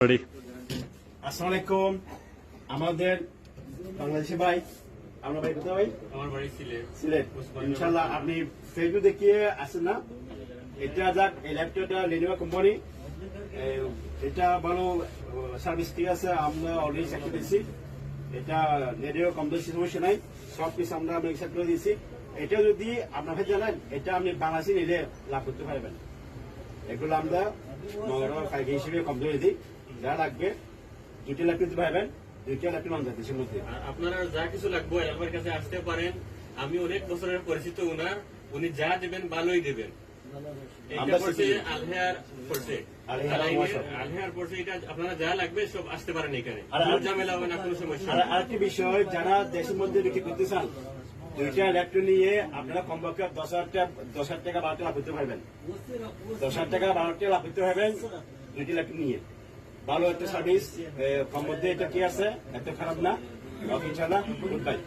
আসসালামু আলাইকুম। আমাদের বাংলাদেশি ভাই, আমরা ভাই কোথায় ভাই? আমার বাড়ি সিলেট। সিলেট। ইনশাল্লাহ আপনি ফেসবুক দেখিয়ে আসেন না? এটা যাক, এই ল্যাপটপটা লেনোভো কোম্পানি, এটা ভালো সার্ভিস, ঠিক আছে। আমরা অলরেডি চেক করে দিয়েছি, এটা নেটেও কম বেশি সমস্যা নাই, সব কিছু আমরা চেক করে দিয়েছি। এটা যদি আপনার ভাই জানেন, এটা আপনি বাংলাদেশি নিলে লাভ করতে পারবেন। এগুলো আমরা কারিগরি হিসেবে কমপ্লিট দিই। যা লাগবে দুটি ল্যাপটপ দিতে পারবেন, দুইটা ল্যাপটপ আমাদের দেশের মধ্যে। আপনারা যা কিছু লাগবে আমার কাছে আসতে পারেন। আমি অনেক বছরের পরিচিত উনার, উনি যা দেবেন ভালোই দেবেন। এটা পড়ছে আলহেয়ার পড়ছে, আলহেয়ার পড়ছে। এটা আপনারা যা লাগবে সব আসতে পারেন এখানে, কোনো ঝামেলা হবে না, কোনো সমস্যা। আর আরেকটি বিষয়, যারা দেশের মধ্যে বিক্রি করতে চান, দুইটা ল্যাপটপ নিয়ে আপনারা কমপক্ষে 10,000 টাকা 12 লাভ করতে পারবেন। 10,000 টাকা 12 লাভ করতে পারবেন দুইটি ল্যাপটপ নিয়ে। ভালো একটা সার্ভিস, কম মধ্যে এটা কি আছে, এত খারাপ না। ইনশাআল্লাহ, গুড বাই।